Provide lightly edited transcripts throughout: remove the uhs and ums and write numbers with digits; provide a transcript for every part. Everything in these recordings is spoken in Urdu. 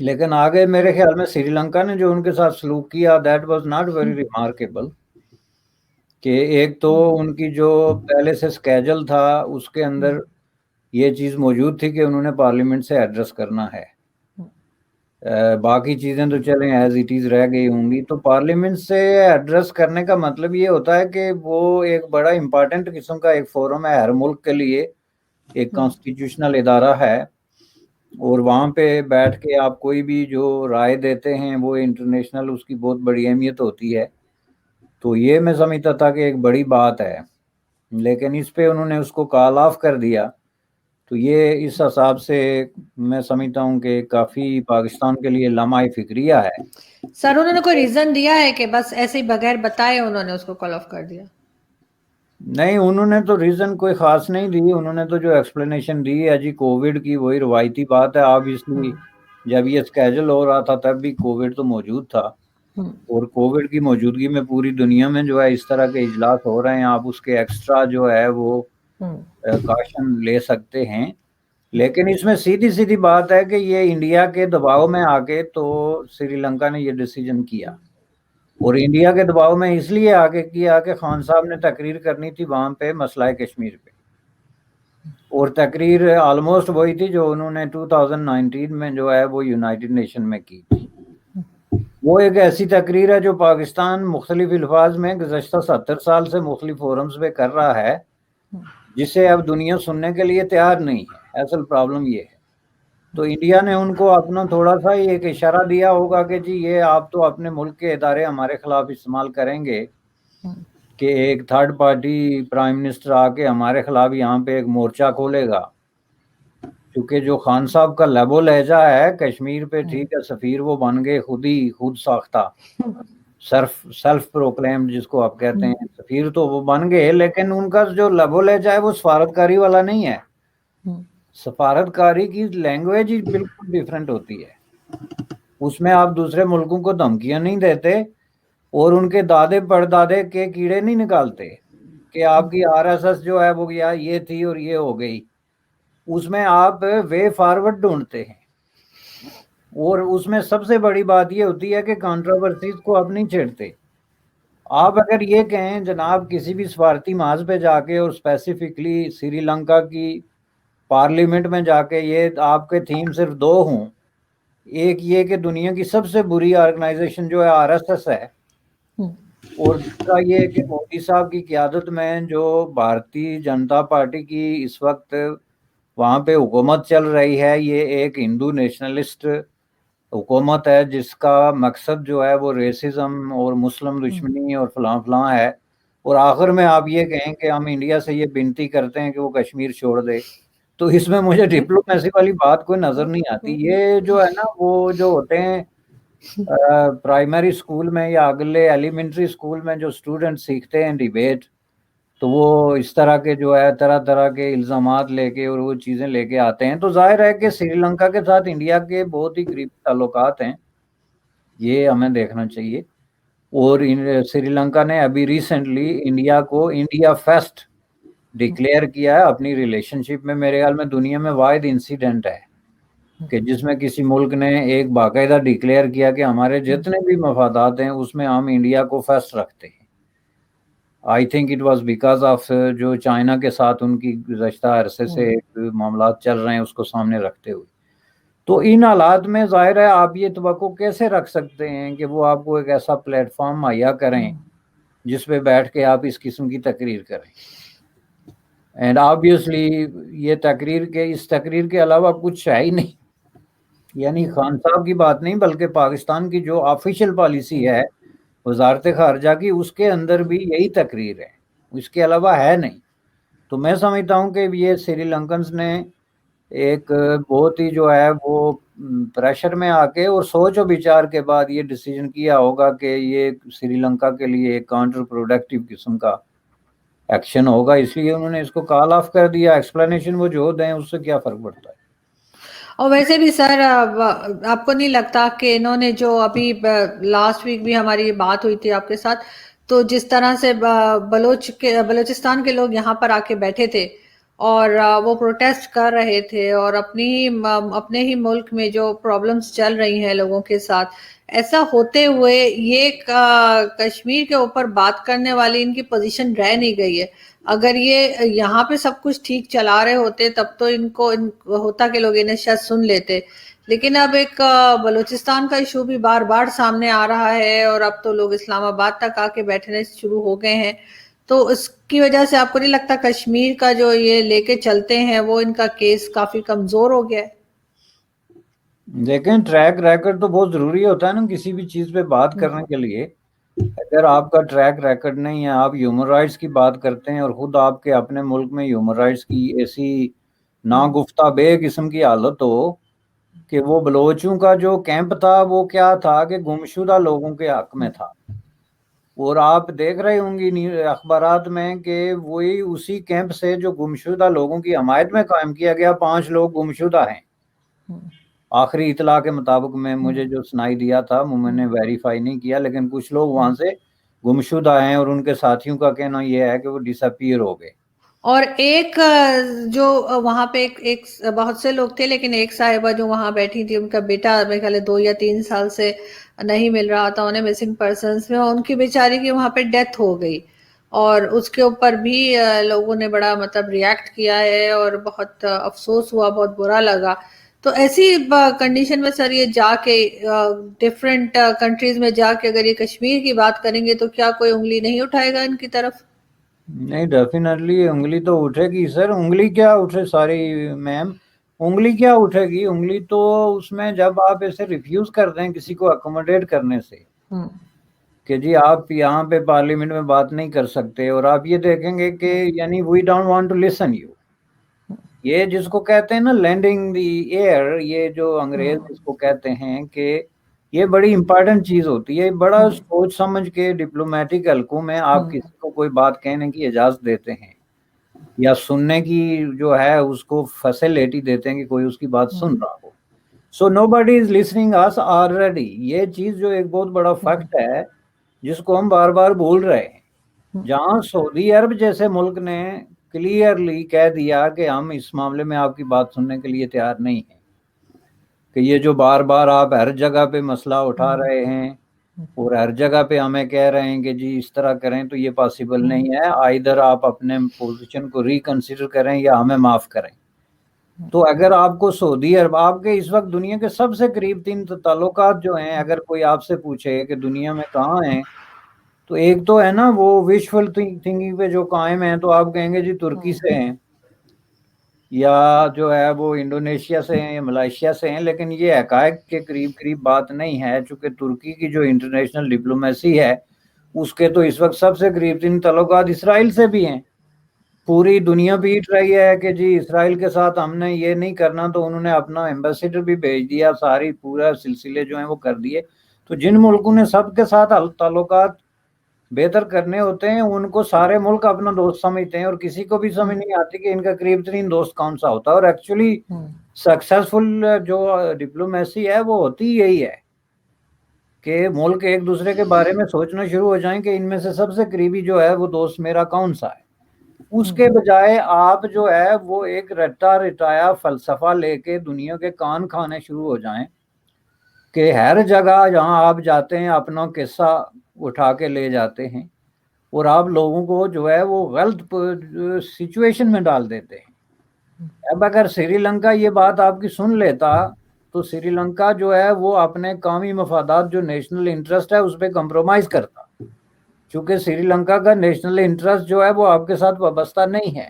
لیکن آگے میرے خیال میں سری لنکا نے جو ان کے ساتھ سلوک کیا that was not very remarkable, کہ ایک تو ان کی جو پہلے سے سکیجل تھا اس کے اندر یہ چیز موجود تھی کہ انہوں نے پارلیمنٹ سے ایڈریس کرنا ہے، باقی چیزیں تو چلیں ایز اٹ از رہ گئی ہوں گی، تو پارلیمنٹ سے ایڈریس کرنے کا مطلب یہ ہوتا ہے کہ وہ ایک بڑا امپارٹنٹ قسم کا ایک فورم ہے ہر ملک کے لیے، ایک کانسٹیٹیوشنل ادارہ ہے، اور وہاں پہ بیٹھ کے آپ کوئی بھی جو رائے دیتے ہیں وہ انٹرنیشنل اس کی بہت بڑی اہمیت ہوتی ہے، تو یہ میں سمجھتا تھا کہ ایک بڑی بات ہے، لیکن اس پہ انہوں نے اس کو کال آف کر دیا، تو یہ اس حساب سے میں سمجھتا ہوں کہ کافی پاکستان کے لیے لمحہ فکریہ ہے۔ سر انہوں نے کوئی ریزن دیا ہے کہ بس ایسے ہی بغیر بتائے انہوں نے اس کو کال آف کر دیا؟ نہیں، انہوں نے تو ریزن کوئی خاص نہیں دی، انہوں نے تو جو ایکسپلینیشن دی ہے جی کووڈ کی، وہی روایتی بات ہے، آبویسلی جب یہ اسکیجول ہو رہا تھا تب بھی کووڈ تو موجود تھا، اور کووڈ کی موجودگی میں پوری دنیا میں جو ہے اس طرح کے اجلاس ہو رہے ہیں، آپ اس کے ایکسٹرا جو ہے وہ کاشن لے سکتے ہیں، لیکن اس میں سیدھی سیدھی بات ہے کہ یہ انڈیا کے دباؤ میں آ کے تو سری لنکا نے یہ ڈیسیجن کیا، اور انڈیا کے دباؤ میں اس لیے آگے کیا کہ خان صاحب نے تقریر کرنی تھی وہاں پہ مسئلہ کشمیر پہ، اور تقریر آلموسٹ وہی تھی جو انہوں نے 2019 میں جو ہے وہ یونائٹڈ نیشن میں کی تھی، وہ ایک ایسی تقریر ہے جو پاکستان مختلف الفاظ میں گزشتہ 70 سال سے مختلف فورمز پہ کر رہا ہے، جسے اب دنیا سننے کے لیے تیار نہیں ہے، اصل پرابلم یہ ہے، تو انڈیا نے ان کو اپنا تھوڑا سا ہی ایک اشارہ دیا ہوگا کہ جی یہ آپ تو اپنے ملک کے ادارے ہمارے خلاف استعمال کریں گے، کہ ایک تھرڈ پارٹی پرائم منسٹر آ کے ہمارے خلاف یہاں پہ ایک مورچہ کھولے گا، کیونکہ جو خان صاحب کا لب و لہجہ ہے کشمیر پہ، ٹھیک ہے سفیر وہ بن گئے خود ساختہ، سیلف پروکلیم جس کو آپ کہتے ہیں، سفیر تو وہ بن گئے، لیکن ان کا جو لب و لہجہ ہے وہ سفارتکاری والا نہیں ہے، سفارتکاری کی لینگویج ہی بالکل ڈیفرنٹ ہوتی ہے، اس میں آپ دوسرے ملکوں کو دھمکیاں نہیں دیتے اور ان کے دادے پردادے کے کیڑے نہیں نکالتے کہ آپ کی RSS جو ہے وہ یہ تھی اور یہ ہو گئی، اس میں آپ وے فارورڈ ڈھونڈتے ہیں، اور اس میں سب سے بڑی بات یہ ہوتی ہے کہ کنٹروورسیز کو آپ نہیں چھیڑتے، آپ اگر یہ کہیں جناب کسی بھی سفارتی محاذ پہ جا کے اور اسپیسیفکلی سری لنکا کی پارلیمنٹ میں جا کے یہ آپ کے تھیم صرف 2 ہوں، ایک یہ کہ دنیا کی سب سے بری آرگنائزیشن جو ہے RSS ہے، اور دوسرا یہ کہ مودی صاحب کی قیادت میں جو بھارتی جنتا پارٹی کی اس وقت وہاں پہ حکومت چل رہی ہے، یہ ایک ہندو نیشنلسٹ حکومت ہے جس کا مقصد جو ہے وہ ریسزم اور مسلم دشمنی اور فلاں فلاں ہے، اور آخر میں آپ یہ کہیں کہ ہم انڈیا سے یہ بنتی کرتے ہیں کہ وہ کشمیر چھوڑ دے، تو اس میں مجھے ڈپلومیسی والی بات کوئی نظر نہیں آتی، یہ جو ہے نا وہ جو ہوتے ہیں پرائمری سکول میں یا اگلے ایلیمنٹری سکول میں جو اسٹوڈنٹ سیکھتے ہیں ڈیبیٹ، تو وہ اس طرح کے جو ہے طرح طرح کے الزامات لے کے اور وہ چیزیں لے کے آتے ہیں، تو ظاہر ہے کہ سری لنکا کے ساتھ انڈیا کے بہت ہی قریبی تعلقات ہیں، یہ ہمیں دیکھنا چاہیے، اور سری لنکا نے ابھی ریسنٹلی انڈیا کو انڈیا فیسٹ ڈکلیئر کیا ہے اپنی ریلیشن شپ میں، میرے خیال میں دنیا میں واحد انسیڈنٹ ہے کہ جس میں کسی ملک نے ایک باقاعدہ ڈکلیئر کیا کہ ہمارے جتنے بھی مفادات ہیں اس میں ہم انڈیا کو فرسٹ رکھتے ہیں، I think it was because of جو چائنا کے ساتھ ان کی گزشتہ عرصے سے معاملات چل رہے ہیں اس کو سامنے رکھتے ہوئے، تو ان حالات میں ظاہر ہے آپ یہ توقع کیسے رکھ سکتے ہیں کہ وہ آپ کو ایک ایسا پلیٹ فارم مہیا کریں جس پہ بیٹھ کے آپ اس قسم کی تقریر کریں، اینڈ آبویسلی یہ اس تقریر کے علاوہ کچھ ہے ہی نہیں، یعنی خان صاحب کی بات نہیں بلکہ پاکستان کی جو آفیشیل پالیسی ہے وزارت خارجہ کی، اس کے اندر بھی یہی تقریر ہے، اس کے علاوہ ہے نہیں، تو میں سمجھتا ہوں کہ یہ سری لنکنز نے ایک بہت ہی جو ہے وہ پریشر میں آ کے اور سوچ و بچار کے بعد یہ ڈیسیجن کیا ہوگا کہ یہ سری لنکا کے لیے ایک کاؤنٹر پروڈکٹیو قسم کا ایکشن ہوگا، اس لیے انہوں نے اس کو کال آف کر دیا، ایکسپلینیشن وہ جو دیں اس سے کیا فرق پڑتا ہے۔ اور ویسے بھی سر آپ کو نہیں لگتا کہ انہوں نے جو ابھی لاسٹ ویک بھی ہماری بات ہوئی تھی آپ کے ساتھ، تو جس طرح سے بلوچستان کے لوگ یہاں پر آ کے بیٹھے تھے اور وہ پروٹیسٹ کر رہے تھے اور اپنے ہی ملک میں جو پرابلمز چل رہی ہیں لوگوں کے ساتھ، ایسا ہوتے ہوئے یہ کشمیر کے اوپر بات کرنے والی ان کی پوزیشن رہ نہیں گئی ہے۔ اگر یہ یہاں پہ سب کچھ ٹھیک چلا رہے ہوتے تب تو ان کو ہوتا کہ لوگ انہیں شاید سن لیتے، لیکن اب ایک بلوچستان کا ایشو بھی بار بار سامنے آ رہا ہے اور اب تو لوگ اسلام آباد تک آ کے بیٹھنے شروع ہو گئے ہیں، تو اس کی وجہ سے آپ کو نہیں لگتا کشمیر کا جو یہ لے کے چلتے ہیں وہ ان کا کیس کافی کمزور ہو گیا ہے؟ دیکھیں ٹریک ریکارڈ تو بہت ضروری ہوتا ہے نا کسی بھی چیز پہ بات کرنے کے لیے۔ اگر آپ کا ٹریک ریکارڈ نہیں ہے، آپ ہیومن رائٹس کی بات کرتے ہیں اور خود آپ کے اپنے ملک میں ہیومن رائٹس کی ایسی ناگفتہ بے قسم کی حالت ہو کہ وہ بلوچوں کا جو کیمپ تھا وہ کیا تھا کہ گمشدہ لوگوں کے حق میں تھا، اور آپ دیکھ رہے ہوں گی اخبارات میں کہ وہی اسی کیمپ سے جو گمشدہ لوگوں کی حمایت میں قائم کیا گیا 5 لوگ گمشدہ ہیں آخری اطلاع کے مطابق۔ میں مجھے جو سنائی دیا تھا میں نے ویریفائی نہیں کیا، لیکن کچھ لوگ وہاں سے گمشدہ ہیں اور ان کے ساتھیوں کا کہنا یہ ہے کہ وہ ڈس اپیئر ہو گئے۔ اور ایک جو وہاں پہ ایک بہت سے لوگ تھے، لیکن ایک صاحبہ جو وہاں بیٹھی تھی، ان کا بیٹا میرے خیال ہے 2 یا 3 سال سے نہیں مل رہا تھا، انہیں مسنگ پرسنس میں، ان کی بیچاری کی وہاں پہ ڈیتھ ہو گئی، اور اس کے اوپر بھی لوگوں نے بڑا مطلب ریاکٹ کیا ہے اور بہت افسوس ہوا، بہت برا لگا۔ تو ایسی کنڈیشن میں سر یہ جا کے ڈفرینٹ کنٹریز میں جا کے اگر یہ کشمیر کی بات کریں گے تو کیا کوئی انگلی نہیں اٹھائے گا ان کی طرف؟ نہیں ڈیفینیٹلی انگلی تو اٹھے گی سر۔ انگلی کیا اٹھے ساری میم، انگلی کیا اٹھے گی؟ انگلی تو اس میں جب آپ اسے ریفیوز کر دیں کسی کو اکوموڈیٹ کرنے سے کہ جی آپ یہاں پہ پارلیمنٹ میں بات نہیں کر سکتے، اور آپ یہ دیکھیں گے کہ یعنی we don't want to listen you, یہ جس کو کہتے ہیں نا لینڈنگ دی ایئر، یہ جو انگریز جس کو کہتے ہیں کہ یہ بڑی امپورٹنٹ چیز ہوتی ہے۔ بڑا سوچ سمجھ کے ڈپلومیٹک حلقوں میں آپ کسی کو کوئی بات کہنے کی اجازت دیتے ہیں یا سننے کی جو ہے اس کو فیسلٹی دیتے ہیں کہ کوئی اس کی بات سن رہا ہو۔ سو نو بڈی از لسننگ اس آلریڈی، یہ چیز جو ایک بہت بڑا فیکٹ ہے جس کو ہم بار بار بھول رہے ہیں۔ جہاں سعودی عرب جیسے ملک نے کلیئرلی کہہ دیا کہ ہم اس معاملے میں آپ کی بات سننے کے لیے تیار نہیں ہیں، کہ یہ جو بار بار آپ ہر جگہ پہ مسئلہ اٹھا رہے ہیں اور ہر جگہ پہ ہمیں کہہ رہے ہیں کہ جی اس طرح کریں، تو یہ پاسبل نہیں ہے، آئیدر آپ اپنے پوزیشن کو ریکنسیڈر کریں یا ہمیں معاف کریں۔ تو اگر آپ کو سعودی عرب، آپ کے اس وقت دنیا کے سب سے قریب 3 تعلقات جو ہیں، اگر کوئی آپ سے پوچھے کہ دنیا میں کہاں ہیں، تو ایک تو ہے نا وہ وشفل تھنکنگ پہ جو قائم ہیں، تو آپ کہیں گے جی ترکی سے ہیں یا جو ہے وہ انڈونیشیا سے ہیں یا ملائیشیا سے ہیں، لیکن یہ حقائق کے قریب قریب بات نہیں ہے، چونکہ ترکی کی جو انٹرنیشنل ڈپلومیسی ہے اس کے تو اس وقت سب سے قریب 3 تعلقات اسرائیل سے بھی ہیں۔ پوری دنیا پیٹ رہی ہے کہ جی اسرائیل کے ساتھ ہم نے یہ نہیں کرنا، تو انہوں نے اپنا ایمبیسیڈر بھی بھیج دیا، ساری پورا سلسلے جو ہیں وہ کر دیے۔ تو جن ملکوں نے سب کے ساتھ تعلقات بہتر کرنے ہوتے ہیں ان کو سارے ملک اپنا دوست سمجھتے ہیں، اور کسی کو بھی سمجھ نہیں آتی کہ ان کا قریب ترین دوست کون سا ہوتا ہے۔ اور ایکچولی سکسیسفل جو ڈپلومیسی ہے وہ ہوتی یہی ہے کہ ملک ایک دوسرے کے بارے میں سوچنا شروع ہو جائیں کہ ان میں سے سب سے قریبی جو ہے وہ دوست میرا کون سا ہے، اس کے بجائے آپ جو ہے وہ ایک رٹا رٹایا فلسفہ لے کے دنیا کے کان کھانے شروع ہو جائیں کہ ہر جگہ جہاں آپ جاتے ہیں اپنا قصہ اٹھا کے لے جاتے ہیں اور آپ لوگوں کو جو ہے وہ غلط سچویشن میں ڈال دیتے ہیں۔ اب اگر سری لنکا یہ بات آپ کی سن لیتا تو سری لنکا جو ہے وہ اپنے قومی مفادات جو نیشنل انٹرسٹ ہے اس پہ کمپرومائز کرتا، چونکہ سری لنکا کا نیشنل انٹرسٹ جو ہے وہ آپ کے ساتھ وابستہ نہیں ہے۔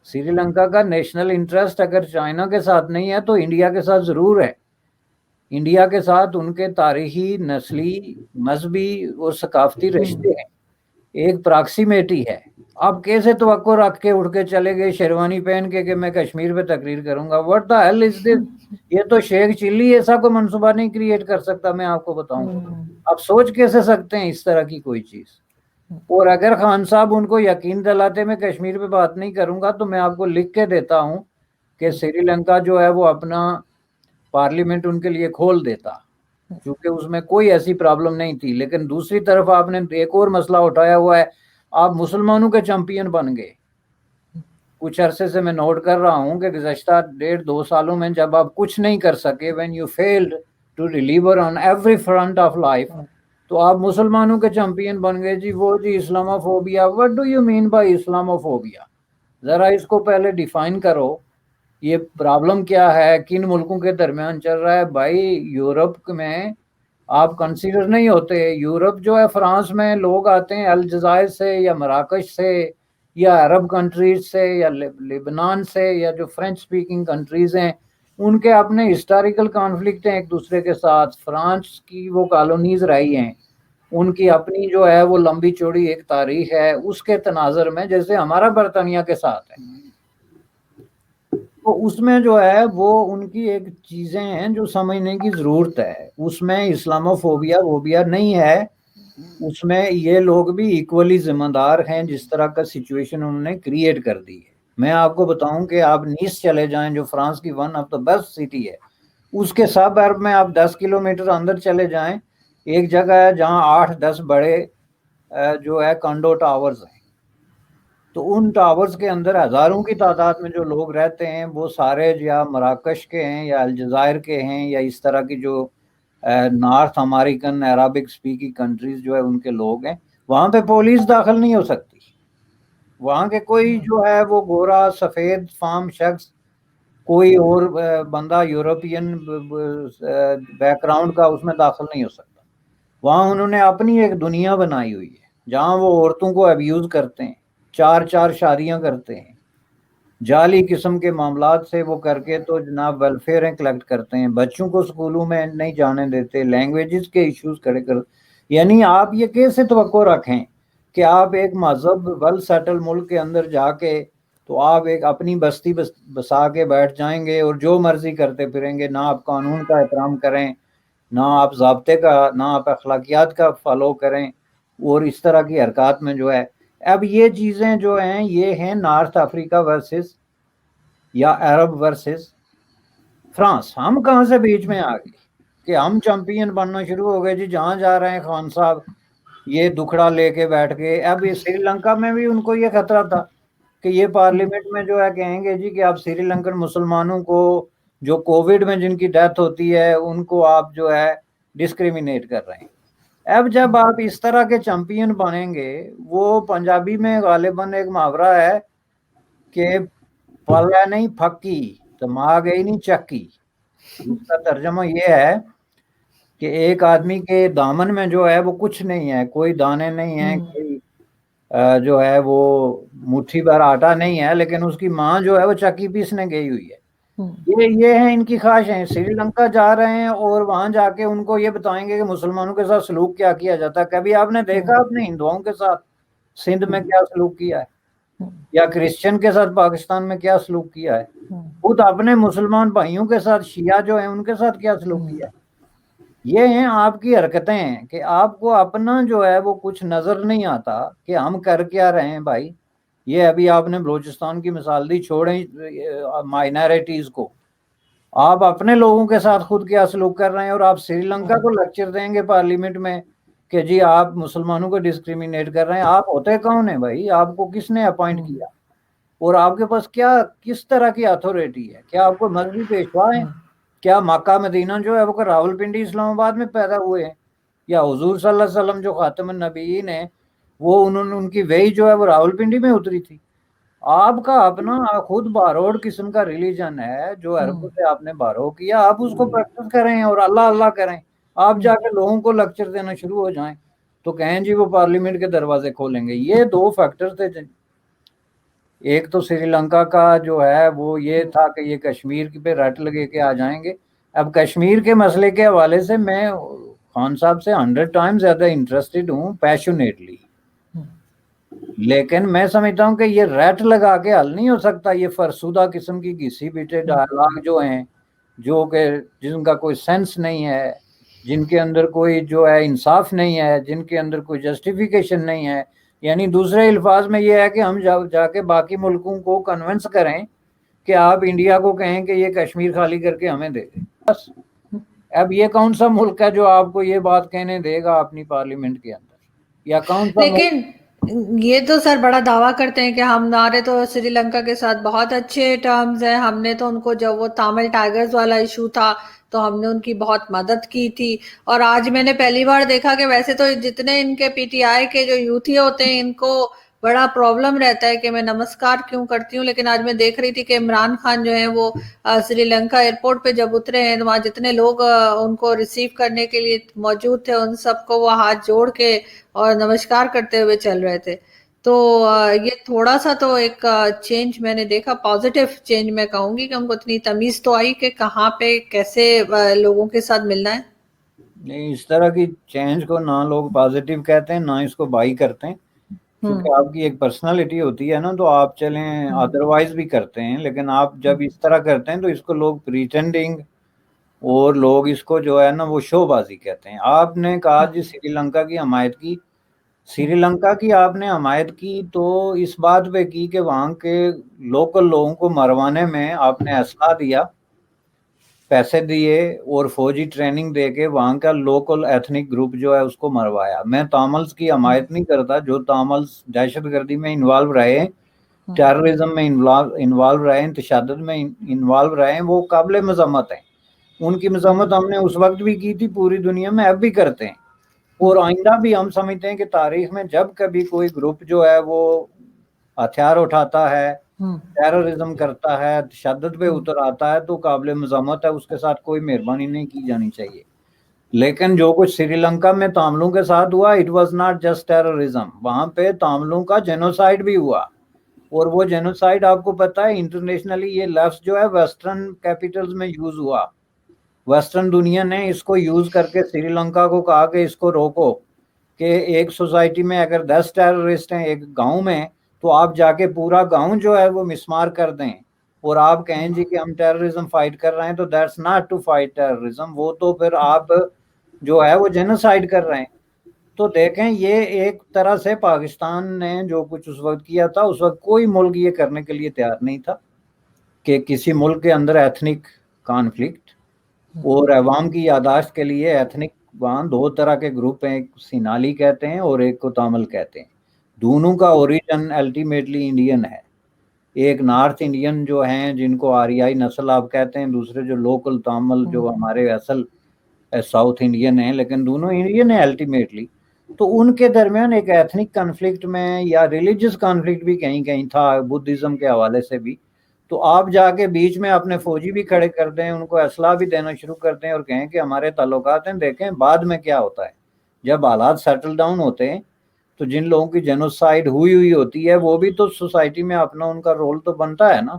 سری لنکا کا نیشنل انٹرسٹ اگر چائنا کے ساتھ نہیں ہے تو انڈیا کے ساتھ ضرور ہے۔ انڈیا کے ساتھ ان کے تاریخی، نسلی، مذہبی اور ثقافتی رشتے ہیں، ایک پراکسیمیٹی ہے۔ آپ کیسے توقع رکھ کے اٹھ کے چلے گئے شیروانی پہن کے کہ میں کشمیر پہ تقریر کروں گا؟ واٹ دا ہیل از دس؟ یہ تو شیخ چلی ایسا کوئی منصوبہ نہیں کریٹ کر سکتا، میں آپ کو بتاؤں۔ آپ سوچ کیسے سکتے ہیں اس طرح کی کوئی چیز؟ اور اگر خان صاحب ان کو یقین دلاتے میں کشمیر پہ بات نہیں کروں گا، تو میں آپ کو لکھ کے دیتا ہوں کہ سری لنکا جو ہے وہ اپنا پارلیمنٹ ان کے لیے کھول دیتا، کیونکہ اس میں کوئی ایسی پرابلم نہیں تھی۔ لیکن دوسری طرف آپ نے ایک اور مسئلہ اٹھایا ہوا ہے، آپ مسلمانوں کے چیمپئن بن گئے کچھ عرصے سے میں نوٹ کر رہا ہوں کہ گزشتہ 1.5-2 سالوں میں جب آپ کچھ نہیں کر سکے, when you failed to deliver on every front of life, تو آپ مسلمانوں کے چیمپئن بن گئے جی. وہ جی Islamophobia, what do you mean by Islamophobia? ذرا اس کو پہلے ڈیفائن کرو. یہ پرابلم کیا ہے, کن ملکوں کے درمیان چل رہا ہے بھائی؟ یورپ میں آپ کنسیڈر نہیں ہوتے. یورپ جو ہے, فرانس میں لوگ آتے ہیں الجزائر سے یا مراکش سے یا عرب کنٹریز سے یا لبنان سے یا جو فرینچ سپیکنگ کنٹریز ہیں, ان کے اپنے ہسٹوریکل کانفلکٹ ہیں ایک دوسرے کے ساتھ. فرانس کی وہ کالونیز رہی ہیں, ان کی اپنی جو ہے وہ لمبی چوڑی ایک تاریخ ہے. اس کے تناظر میں جیسے ہمارا برطانیہ کے ساتھ ہے, تو اس میں جو ہے وہ ان کی ایک چیزیں ہیں جو سمجھنے کی ضرورت ہے. اس میں اسلاموفوبیا ووبیا نہیں ہے, اس میں یہ لوگ بھی ایکولی ذمہ دار ہیں جس طرح کا سچویشن انہوں نے کریٹ کر دی ہے. میں آپ کو بتاؤں کہ آپ نیس چلے جائیں جو فرانس کی one of the best city ہے, اس کے سب ارب میں آپ 10 کلومیٹر اندر چلے جائیں, ایک جگہ ہے جہاں 8-10 بڑے جو ہے کنڈو ٹاورز ہیں. تو ان ٹاورز کے اندر ہزاروں کی تعداد میں جو لوگ رہتے ہیں وہ سارے یا مراکش کے ہیں یا الجزائر کے ہیں یا اس طرح کی جو north American Arabic speaking countries جو ہے ان کے لوگ ہیں. وہاں پہ پولیس داخل نہیں ہو سکتی. وہاں کے کوئی جو ہے وہ گورا سفید فام شخص, کوئی اور بندہ یورپین بیک گراؤنڈ کا اس میں داخل نہیں ہو سکتا. وہاں انہوں نے اپنی ایک دنیا بنائی ہوئی ہے جہاں وہ عورتوں کو ابیوز کرتے ہیں, 4 شادیاں کرتے ہیں, جعلی قسم کے معاملات سے وہ کر کے تو جناب ویلفیئریں کلیکٹ کرتے ہیں, بچوں کو سکولوں میں نہیں جانے دیتے, لینگویجز کے ایشوز کھڑے کر. یعنی آپ یہ کیسے توقع رکھیں کہ آپ ایک مہذب ویل سیٹل ملک کے اندر جا کے تو آپ ایک اپنی بستی بسا کے بیٹھ جائیں گے اور جو مرضی کرتے پھریں گے, نہ آپ قانون کا احترام کریں, نہ آپ ضابطے کا, نہ آپ اخلاقیات کا فالو کریں, اور اس طرح کی حرکات میں جو ہے. اب یہ چیزیں جو ہیں یہ ہیں نارتھ افریقہ ورسز یا عرب ورسز فرانس. ہم کہاں سے بیچ میں آ گئے کہ ہم چیمپئن بننا شروع ہو گئے جی. جہاں جا رہے ہیں خان صاحب یہ دکھڑا لے کے بیٹھ گئے. اب یہ سری لنکا میں بھی ان کو یہ خطرہ تھا کہ یہ پارلیمنٹ میں جو ہے کہیں گے جی کہ آپ سری لنکن مسلمانوں کو جو کووڈ میں جن کی ڈیتھ ہوتی ہے ان کو آپ جو ہے ڈسکریمنیٹ کر رہے ہیں. اب جب آپ اس طرح کے چیمپئن بنیں گے, وہ پنجابی میں غالباً ایک محاورہ ہے کہ پلا نہیں پھکی دماغ ہی نہیں چکی. اس کا ترجمہ یہ ہے کہ ایک آدمی کے دامن میں جو ہے وہ کچھ نہیں ہے, کوئی دانے نہیں ہیں, کوئی جو ہے وہ مٹھی بھر آٹا نہیں ہے, لیکن اس کی ماں جو ہے وہ چکی پیسنے گئی ہوئی ہے. یہ ہیں ان کی خواہشیں. سری لنکا جا رہے ہیں اور وہاں جا کے ان کو یہ بتائیں گے کہ مسلمانوں کے ساتھ سلوک کیا کیا جاتا ہے. کبھی آپ نے دیکھا اپنے ہندوؤں کے ساتھ سندھ میں کیا سلوک کیا ہے, یا کرسچن کے ساتھ پاکستان میں کیا سلوک کیا ہے, خود اپنے مسلمان بھائیوں کے ساتھ شیعہ جو ہیں ان کے ساتھ کیا سلوک کیا ہے. یہ ہیں آپ کی حرکتیں کہ آپ کو اپنا جو ہے وہ کچھ نظر نہیں آتا کہ ہم کر کیا رہے ہیں بھائی. یہ ابھی آپ نے بلوچستان کی مثال دی, چھوڑیں مائنارٹیز کو, آپ اپنے لوگوں کے ساتھ خود کیا سلوک کر رہے ہیں. اور آپ سری لنکا کو لیکچر دیں گے پارلیمنٹ میں کہ جی آپ مسلمانوں کو ڈسکریمنیٹ کر رہے ہیں. آپ ہوتے کون ہیں بھائی؟ آپ کو کس نے اپوائنٹ کیا, اور آپ کے پاس کیا کس طرح کی اتھارٹی ہے؟ کیا آپ کو مذہبی پیشوا ہیں؟ کیا مکہ مدینہ جو ہے وہ راول پنڈی اسلام آباد میں پیدا ہوئے ہیں؟ یا حضور صلی اللہ علیہ وسلم جو خاتم النبیین ہیں وہ انہوں نے ان کی وحی جو ہے وہ راول پنڈی میں اتری تھی؟ آپ کا اپنا خود باروڈ قسم کا ریلیجن ہے جو عربوں سے آپ نے بارو کیا, آپ اس کو پریکٹس کریں اور اللہ اللہ کریں. آپ جا کے لوگوں کو لیکچر دینا شروع ہو جائیں تو کہیں جی وہ پارلیمنٹ کے دروازے کھولیں گے. یہ 2 فیکٹر تھے. ایک تو سری لنکا کا جو ہے وہ یہ تھا کہ یہ کشمیر پہ رٹ لگے کے آ جائیں گے. اب کشمیر کے مسئلے کے حوالے سے میں خان صاحب سے 100 ٹائم زیادہ انٹرسٹڈ ہوں پیشنیٹلی, لیکن میں سمجھتا ہوں کہ یہ ریٹ لگا کے حل نہیں ہو سکتا. یہ فرسودہ قسم کی گھسی پیٹے ڈائلاگ جو ہیں جو کہ جن کا کوئی سینس نہیں ہے, جن کے اندر کوئی جو ہے انصاف نہیں ہے, جن کے اندر کوئی جسٹیفیکیشن نہیں ہے. یعنی دوسرے الفاظ میں یہ ہے کہ ہم جا کے باقی ملکوں کو کنونس کریں کہ آپ انڈیا کو کہیں کہ یہ کشمیر خالی کر کے ہمیں دے دیں بس. اب یہ کون سا ملک ہے جو آپ کو یہ بات کہنے دے گا اپنی پارلیمنٹ کے اندر, یا کون سا لیکن یہ تو سر بڑا دعویٰ کرتے ہیں کہ ہمارے تو سری لنکا کے ساتھ بہت اچھے ٹرمز ہیں، ہم نے تو ان کو جب وہ تامل ٹائیگرز والا ایشو تھا تو ہم نے ان کی بہت مدد کی تھی، اور آج میں نے پہلی بار دیکھا کہ ویسے تو جتنے ان کے پی ٹی آئی کے جو یوتھی ہوتے ہیں ان کو بڑا پرابلم رہتا ہے کہ میں نمسکار کیوں کرتی ہوں، لیکن آج میں دیکھ رہی تھی کہ عمران خان جو ہیں وہ سری لنکا ایئرپورٹ پہ جب اترے ہیں وہاں جتنے لوگ ان کو ریسیو کرنے کے لیے موجود تھے ان سب کو وہ ہاتھ جوڑ کے اور نمسکار کرتے ہوئے چل رہے تھے. تو یہ تھوڑا سا تو ایک چینج میں نے دیکھا، پازیٹیو چینج میں کہوں گی کہ ان کو اتنی تمیز تو آئی کہ کہاں پہ کیسے لوگوں کے ساتھ ملنا ہے. نہیں، اس طرح کی چینج کو نہ لوگ پازیٹیو کہتے ہیں نہ اس کو بائی کرتے ہیں، کیونکہ آپ کی ایک پرسنالٹی ہوتی ہے نا، تو آپ چلیں ادروائز بھی کرتے ہیں، لیکن آپ جب اس طرح کرتے ہیں تو اس کو لوگ پریٹینڈنگ اور لوگ اس کو جو ہے نا وہ شو بازی کہتے ہیں. آپ نے کہا جی سری لنکا کی حمایت کی، سری لنکا کی آپ نے حمایت کی تو اس بات پہ کی کہ وہاں کے لوکل لوگوں کو مروانے میں آپ نے اسلحہ دیا، پیسے دیے اور فوجی ٹریننگ دے کے وہاں کا لوکل ایتھنک گروپ جو ہے اس کو مروایا. میں تاملز کی حمایت نہیں کرتا، جو تاملز دہشت گردی میں انوالو رہے، ٹیررزم میں انوالو رہے، تشدد میں انوالو رہے، وہ قابل مذمت ہیں. ان کی مذمت ہم نے اس وقت بھی کی تھی، پوری دنیا میں اب بھی کرتے ہیں، اور آئندہ بھی. ہم سمجھتے ہیں کہ تاریخ میں جب کبھی کوئی گروپ جو ہے وہ ہتھیار اٹھاتا ہے، ٹیررزم کرتا ہے، تشدد پہ اتر آتا ہے، تو قابل مذمت ہے، اس کے ساتھ کوئی مہربانی نہیں کی جانی چاہیے. لیکن جو کچھ سری لنکا میں تاملوں کے ساتھ ہوا، it was not just terrorism, وہاں پہ تاملوں کا جینوسائیڈ بھی ہوا. اور وہ جینوسائیڈ آپ کو پتا ہے انٹرنیشنلی یہ لفظ جو ہے ویسٹرن کیپیٹلز میں یوز ہوا، ویسٹرن دنیا نے اس کو یوز کر کے سری لنکا کو کہا کہ اس کو روکو، کہ ایک سوسائٹی میں اگر 10 ٹیررسٹ ہیں ایک گاؤں میں، تو آپ جا کے پورا گاؤں جو ہے وہ مسمار کر دیں اور آپ کہیں جی کہ ہم ٹیررزم فائٹ کر رہے ہیں، تو that's not to fight terrorism, وہ تو پھر آپ جو ہے وہ جینوسائیڈ کر رہے ہیں. تو دیکھیں یہ ایک طرح سے پاکستان نے جو کچھ اس وقت کیا تھا، اس وقت کوئی ملک یہ کرنے کے لیے تیار نہیں تھا کہ کسی ملک کے اندر ایتھنک کانفلکٹ اور عوام کی یاداشت کے لیے ایتھنک. وہاں دو طرح کے گروپ ہیں، ایک سینالی کہتے ہیں اور ایک کو تامل کہتے ہیں، دونوں کا اوریجن الٹیمیٹلی انڈین ہے. ایک نارتھ انڈین جو ہیں جن کو آریائی نسل آپ کہتے ہیں، دوسرے جو لوکل تامل جو ہمارے اصل ساؤتھ انڈین ہیں، لیکن دونوں انڈین ہیں الٹیمیٹلی. تو ان کے درمیان ایک ایتھنک کانفلکٹ میں یا ریلیجس کانفلکٹ بھی کہیں کہیں تھا بدھزم کے حوالے سے بھی. تو آپ جا کے بیچ میں اپنے فوجی بھی کھڑے کر دیں، ان کو اسلحہ بھی دینا شروع کر دیں اور کہیں کہ ہمارے تعلقات ہیں. دیکھیں بعد میں کیا ہوتا ہے، جب حالات سیٹل ڈاؤن ہوتے ہیں تو جن لوگوں کی جینوسائیڈ ہوئی ہوتی ہے وہ بھی تو سوسائٹی میں اپنا ان کا رول تو بنتا ہے نا،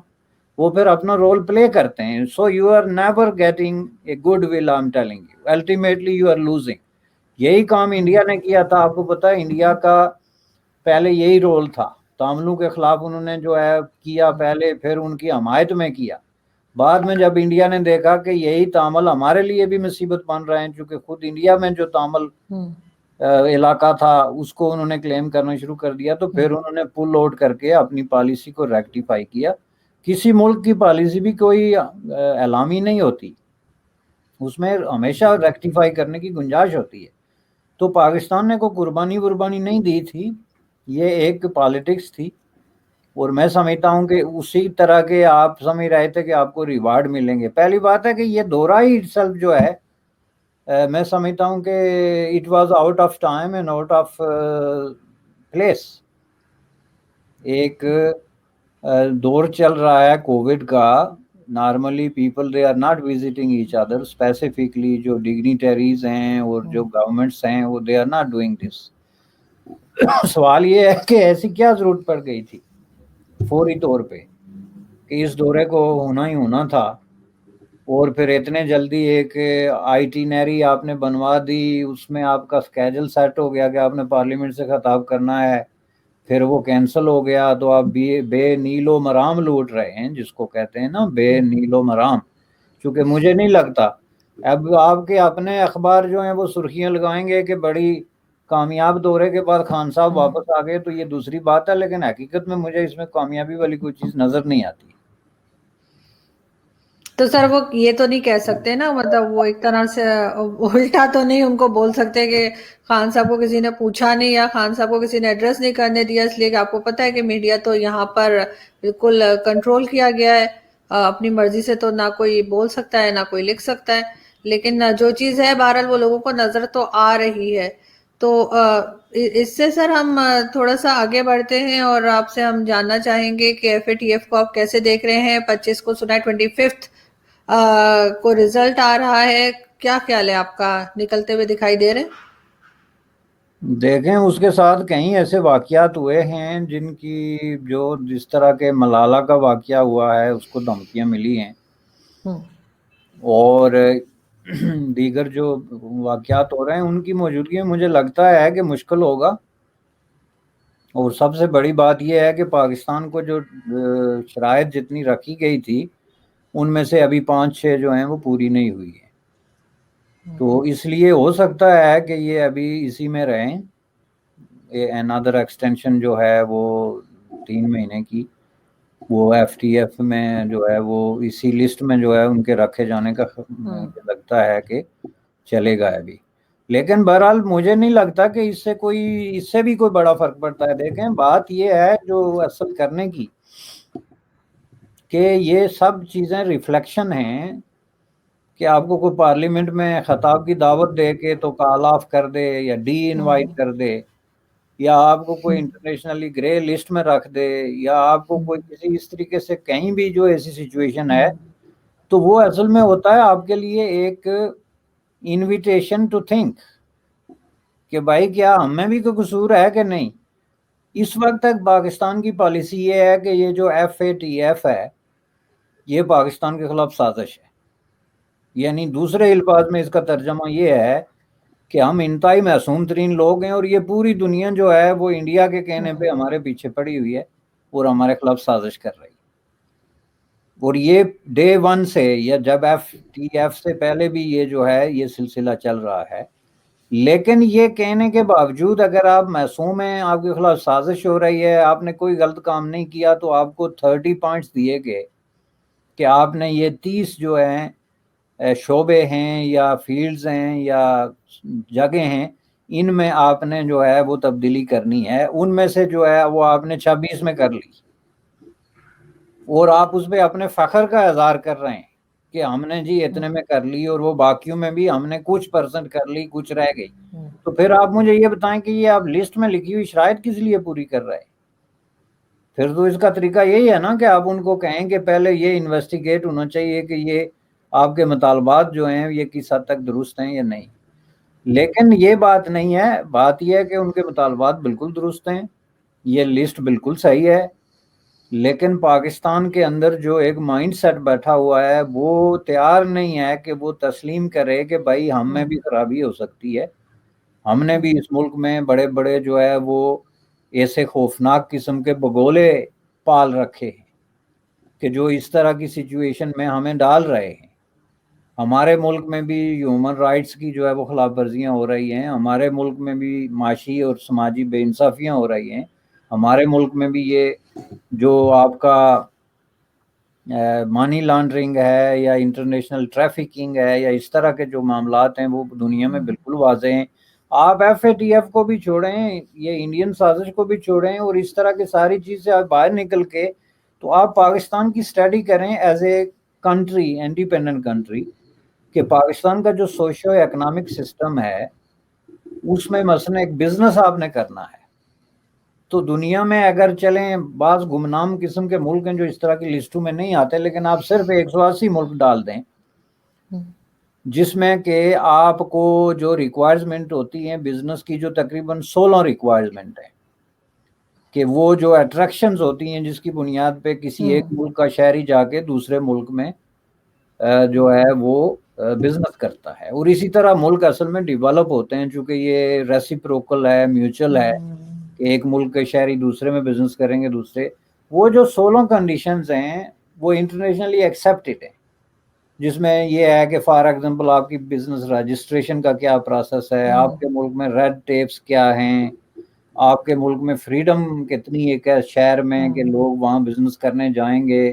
وہ پھر اپنا رول پلے کرتے ہیں. So you are never getting a good will, I am telling you, ultimately you are losing. یہی کام انڈیا نے کیا تھا. آپ کو پتا ہے انڈیا کا پہلے یہی رول تھا، تاملوں کے خلاف انہوں نے جو ہے کیا پہلے، پھر ان کی حمایت میں کیا. بعد میں جب انڈیا نے دیکھا کہ یہی تامل ہمارے لیے بھی مصیبت بن رہے ہیں، چونکہ خود انڈیا میں جو تامل علاقہ تھا اس کو انہوں نے کلیم کرنا شروع کر دیا، تو پھر انہوں نے پل آؤٹ کر کے اپنی پالیسی کو ریکٹیفائی کیا. کسی ملک کی پالیسی بھی کوئی اعلامی نہیں ہوتی، اس میں ہمیشہ ریکٹیفائی کرنے کی گنجائش ہوتی ہے. تو پاکستان نے کوئی قربانی نہیں دی تھی، یہ ایک پالیٹکس تھی. اور میں سمجھتا ہوں کہ اسی طرح کے آپ سمجھ رہے تھے کہ آپ کو ریوارڈ ملیں گے. پہلی بات ہے کہ یہ دورہ ہی سیلف جو ہے میں سمجھتا ہوں کہ it was out of time and out of place. ایک دور چل رہا ہے کووڈ کا، normally people they are not visiting each other, specifically جو ڈگنیٹریز ہیں اور جو گورنمنٹس ہیں وہ they are not doing this. سوال یہ ہے کہ ایسی کیا ضرورت پڑ گئی تھی فوری طور پہ کہ اس دورے کو ہونا ہی ہونا تھا، اور پھر اتنے جلدی ایک آئیٹینری آپ نے بنوا دی، اس میں آپ کا اسکیجول سیٹ ہو گیا کہ آپ نے پارلیمنٹ سے خطاب کرنا ہے، پھر وہ کینسل ہو گیا. تو آپ بے نیل و مرام لوٹ رہے ہیں، جس کو کہتے ہیں نا بے نیل و مرام. چونکہ مجھے نہیں لگتا اب آپ کے اپنے اخبار جو ہیں وہ سرخیاں لگائیں گے کہ بڑی کامیاب دورے کے بعد خان صاحب واپس آ گئے، تو یہ دوسری بات ہے، لیکن حقیقت میں مجھے اس میں کامیابی والی کوئی چیز نظر نہیں آتی. تو سر وہ یہ تو نہیں کہہ سکتے نا، مطلب وہ ایک طرح سے الٹا تو نہیں ان کو بول سکتے کہ خان صاحب کو کسی نے پوچھا نہیں یا خان صاحب کو کسی نے ایڈریس نہیں کرنے دیا، اس لیے کہ آپ کو پتہ ہے کہ میڈیا تو یہاں پر بالکل کنٹرول کیا گیا ہے، اپنی مرضی سے تو نہ کوئی بول سکتا ہے نہ کوئی لکھ سکتا ہے، لیکن جو چیز ہے بہرحال وہ لوگوں کو نظر تو آ رہی ہے۔ تو اس سے سر ہم تھوڑا سا آگے بڑھتے ہیں اور آپ سے ہم جاننا چاہیں گے کہ ایف اے ٹی ایف کو آپ کیسے دیکھ رہے ہیں؟ 25 کو سنا ہے 25 کو رزلٹ آ رہا ہے، کیا خیال ہے آپ کا؟ نکلتے ہوئے دکھائی دے رہے ہیں؟ دیکھیں اس کے ساتھ کئی ایسے واقعات ہوئے ہیں جن کی جو جس طرح کے ملالہ کا واقعہ ہوا ہے اس کو دھمکیاں ملی ہیں، اور دیگر جو واقعات ہو رہے ہیں ان کی موجودگی میں مجھے لگتا ہے کہ مشکل ہوگا۔ اور سب سے بڑی بات یہ ہے کہ پاکستان کو جو شرائط جتنی رکھی گئی تھی ان میں سے ابھی 5-6 جو ہیں وہ پوری نہیں ہوئی ہے، تو اس لیے ہو سکتا ہے کہ یہ ابھی اسی میں رہیں، another ایکسٹینشن جو ہے وہ 3 مہینے کی وہ ایف ٹی ایف میں جو ہے وہ اسی لسٹ میں جو ہے ان کے رکھے جانے کا لگتا ہے کہ چلے گا ابھی۔ لیکن بہرحال مجھے نہیں لگتا کہ اس سے بھی کوئی بڑا فرق پڑتا ہے۔ دیکھیں بات یہ ہے جو اصل کرنے کی کہ یہ سب چیزیں ریفلیکشن ہیں کہ آپ کو کوئی پارلیمنٹ میں خطاب کی دعوت دے کے تو کال آف کر دے یا ڈی انوائٹ کر دے، یا آپ کو کوئی انٹرنیشنلی گرے لسٹ میں رکھ دے، یا آپ کو کوئی کسی اس طریقے سے کہیں بھی جو ایسی سچویشن ہے، تو وہ اصل میں ہوتا ہے آپ کے لیے ایک انویٹیشن ٹو تھنک کہ بھائی کیا ہم میں بھی کوئی قصور ہے کہ نہیں۔ اس وقت تک پاکستان کی پالیسی یہ ہے کہ یہ جو ایف اے ٹی ایف ہے یہ پاکستان کے خلاف سازش ہے، یعنی دوسرے الفاظ میں اس کا ترجمہ یہ ہے کہ ہم انتہائی معصوم ترین لوگ ہیں اور یہ پوری دنیا جو ہے وہ انڈیا کے کہنے پہ ہمارے پیچھے پڑی ہوئی ہے اور ہمارے خلاف سازش کر رہی ہے۔ اور یہ ڈے 1 سے یا جب ایف ٹی ایف سے پہلے بھی یہ جو ہے یہ سلسلہ چل رہا ہے، لیکن یہ کہنے کے باوجود اگر آپ معصوم ہیں، آپ کے خلاف سازش ہو رہی ہے، آپ نے کوئی غلط کام نہیں کیا، تو آپ کو 30 پوائنٹس دیے گئے کہ آپ نے یہ 30 جو ہیں شعبے ہیں یا فیلڈز ہیں یا جگہ ہیں، ان میں آپ نے جو ہے وہ تبدیلی کرنی ہے۔ ان میں سے جو ہے وہ آپ نے 26 میں کر لی اور آپ اس پہ اپنے فخر کا اظہار کر رہے ہیں کہ ہم نے جی اتنے میں کر لی اور وہ باقیوں میں بھی ہم نے کچھ پرسنٹ کر لی، کچھ رہ گئی۔ تو پھر آپ مجھے یہ بتائیں کہ یہ آپ لسٹ میں لکھی ہوئی شرائط کس لیے پوری کر رہے ہیں؟ پھر تو اس کا طریقہ یہی ہے نا کہ آپ ان کو کہیں کہ پہلے یہ انویسٹیگیٹ ہونا چاہیے کہ یہ آپ کے مطالبات جو ہیں یہ کس حد تک درست ہیں یا نہیں۔ لیکن یہ بات نہیں ہے، بات یہ ہے کہ ان کے مطالبات بالکل درست ہیں، یہ لسٹ بالکل صحیح ہے، لیکن پاکستان کے اندر جو ایک مائنڈ سیٹ بیٹھا ہوا ہے وہ تیار نہیں ہے کہ وہ تسلیم کرے کہ بھائی ہم میں بھی خرابی ہو سکتی ہے۔ ہم نے بھی اس ملک میں بڑے بڑے جو ہے وہ ایسے خوفناک قسم کے بگولے پال رکھے ہیں کہ جو اس طرح کی سچویشن میں ہمیں ڈال رہے ہیں۔ ہمارے ملک میں بھی ہیومن رائٹس کی جو ہے وہ خلاف ورزیاں ہو رہی ہیں، ہمارے ملک میں بھی معاشی اور سماجی بے انصافیاں ہو رہی ہیں، ہمارے ملک میں بھی یہ جو آپ کا مانی لانڈرنگ ہے یا انٹرنیشنل ٹریفکنگ ہے یا اس طرح کے جو معاملات ہیں وہ دنیا میں بالکل واضح ہیں۔ آپ ایف اے ٹی ایف کو بھی چھوڑیں، یہ انڈین سازش کو بھی چھوڑیں اور اس طرح کی ساری چیز سے آپ باہر نکل کے تو آپ پاکستان کی اسٹڈی کریں as a country, independent country, کہ پاکستان کا جو سوشو اکنامک سسٹم ہے اس میں مثلا ایک بزنس آپ نے کرنا ہے تو دنیا میں اگر چلیں بعض گمنام قسم کے ملک ہیں جو اس طرح کی لسٹوں میں نہیں آتے، لیکن آپ صرف 180 ملک ڈال دیں جس میں کہ آپ کو جو ریکوائرمنٹ ہوتی ہیں بزنس کی جو تقریباً 16 ریکوائرمنٹ ہیں کہ وہ جو اٹریکشنز ہوتی ہیں جس کی بنیاد پہ کسی ایک ملک کا شہری جا کے دوسرے ملک میں جو ہے وہ بزنس کرتا ہے، اور اسی طرح ملک اصل میں ڈیولپ ہوتے ہیں چونکہ یہ ریسیپروکل ہے، میوچل ہے کہ ایک ملک کے شہری دوسرے میں بزنس کریں گے دوسرے۔ وہ جو 16 کنڈیشنز ہیں وہ انٹرنیشنلی ایکسیپٹڈ ہیں، جس میں یہ ہے کہ فار ایگزامپل آپ کی بزنس رجسٹریشن کا کیا پروسیس ہے، آپ کے ملک میں ریڈ ٹیپس کیا ہیں، آپ کے ملک میں فریڈم کتنی ایک ہے شہر میں کہ لوگ وہاں بزنس کرنے جائیں گے